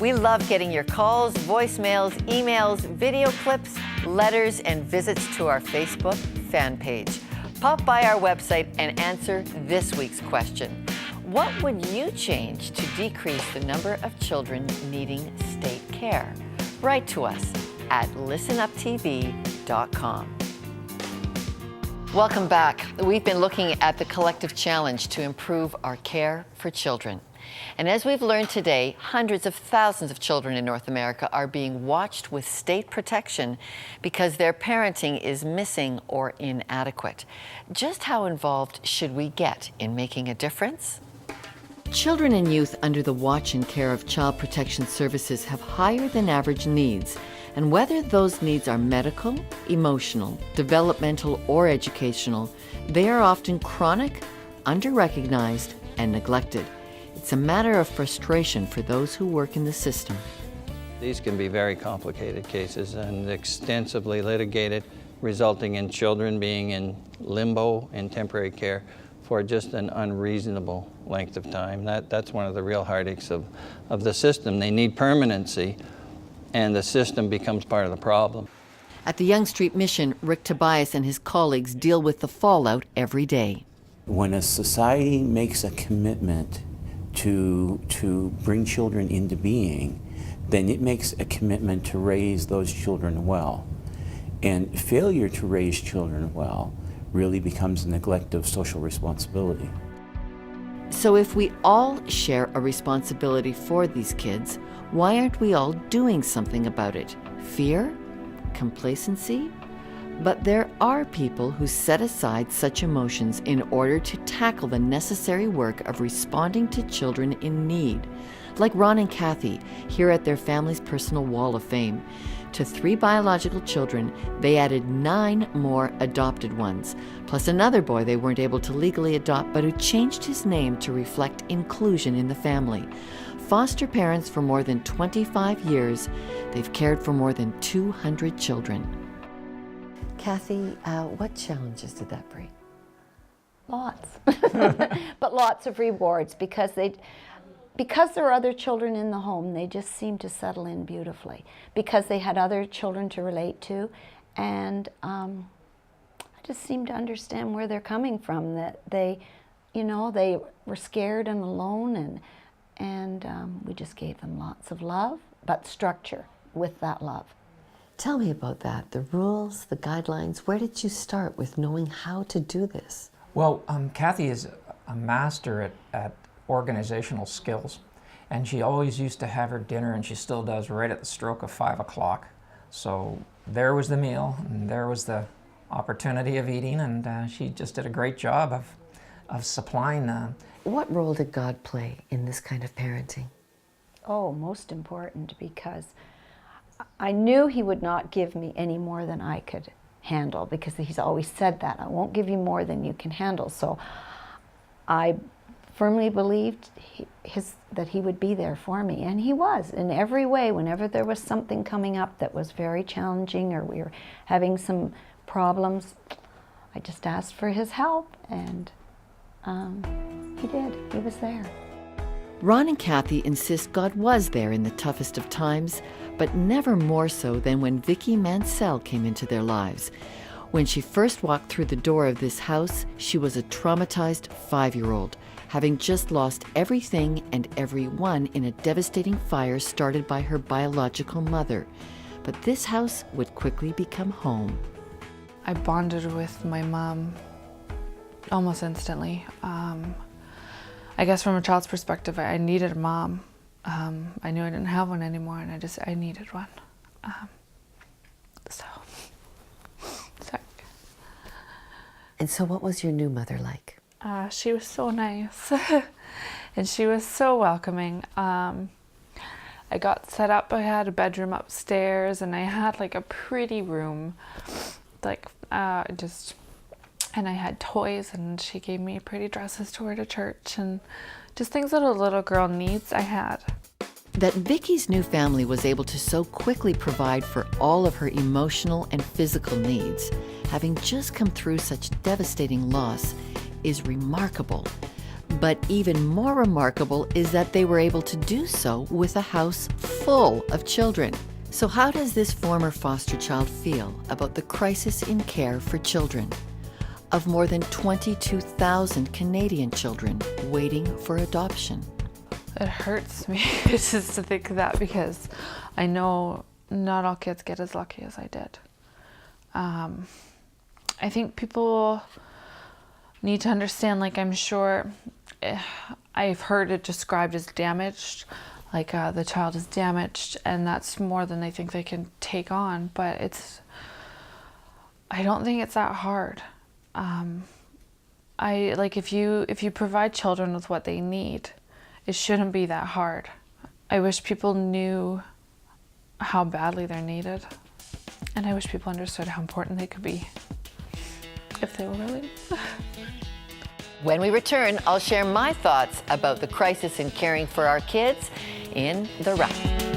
We love getting your calls, voicemails, emails, video clips, letters, and visits to our Facebook fan page. Pop by our website and answer this week's question. What would you change to decrease the number of children needing state care? Write to us at listenuptv.com. Welcome back. We've been looking at the collective challenge to improve our care for children. And as we've learned today, hundreds of thousands of children in North America are being watched with state protection because their parenting is missing or inadequate. Just how involved should we get in making a difference? Children and youth under the watch and care of Child Protection Services have higher than average needs. And whether those needs are medical, emotional, developmental, or educational, they are often chronic, under-recognized, and neglected. It's a matter of frustration for those who work in the system. These can be very complicated cases and extensively litigated, resulting in children being in limbo in temporary care for just an unreasonable length of time. That's one of the real heartaches of the system. They need permanency, and the system becomes part of the problem. At the Yonge Street Mission, Rick Tobias and his colleagues deal with the fallout every day. When a society makes a commitment to bring children into being, then it makes a commitment to raise those children well. And failure to raise children well really becomes a neglect of social responsibility. So if we all share a responsibility for these kids, why aren't we all doing something about it? Fear? Complacency? But there are people who set aside such emotions in order to tackle the necessary work of responding to children in need. Like Ron and Kathy, here at their family's personal wall of fame. To 3 biological children, they added 9 more adopted ones, plus another boy they weren't able to legally adopt but who changed his name to reflect inclusion in the family. Foster parents for more than 25 years, they've cared for more than 200 children. Kathy, what challenges did that bring? Lots, but lots of rewards because there are other children in the home, they just seem to settle in beautifully because they had other children to relate to, and I just seem to understand where they're coming from, that they were scared and alone, and we just gave them lots of love, but structure with that love. Tell me about that, the rules, the guidelines. Where did you start with knowing how to do this? Well, Kathy is a master at organizational skills, and she always used to have her dinner, and she still does, right at the stroke of 5 o'clock. So there was the meal, and there was the opportunity of eating, and she just did a great job of supplying. What role did God play in this kind of parenting? Oh, most important, because I knew He would not give me any more than I could handle, because He's always said that. I won't give you more than you can handle. So I firmly believed that He would be there for me, and He was in every way. Whenever there was something coming up that was very challenging or we were having some problems, I just asked for His help, and He did. He was there. Ron and Kathy insist God was there in the toughest of times, but never more so than when Vicki Mansell came into their lives. When she first walked through the door of this house, she was a traumatized 5-year-old, having just lost everything and everyone in a devastating fire started by her biological mother. But this house would quickly become home. I bonded with my mom almost instantly. I guess from a child's perspective, I needed a mom. I knew I didn't have one anymore, and I needed one. Sorry. And so what was your new mother like? She was so nice, and she was so welcoming. I got set up, I had a bedroom upstairs, and I had like a pretty room, and I had toys, and she gave me pretty dresses to wear to church, and just things that a little girl needs, I had. That Vicki's new family was able to so quickly provide for all of her emotional and physical needs, having just come through such devastating loss, is remarkable. But even more remarkable is that they were able to do so with a house full of children. So how does this former foster child feel about the crisis in care for children? Of more than 22,000 Canadian children waiting for adoption. It hurts me just to think of that, because I know not all kids get as lucky as I did. I think people need to understand, like, I'm sure I've heard it described as damaged, like the child is damaged, and that's more than they think they can take on, but I don't think it's that hard. If you provide children with what they need, it shouldn't be that hard. I wish people knew how badly they're needed, and I wish people understood how important they could be if they were willing. When we return, I'll share my thoughts about the crisis in caring for our kids in The Wrap.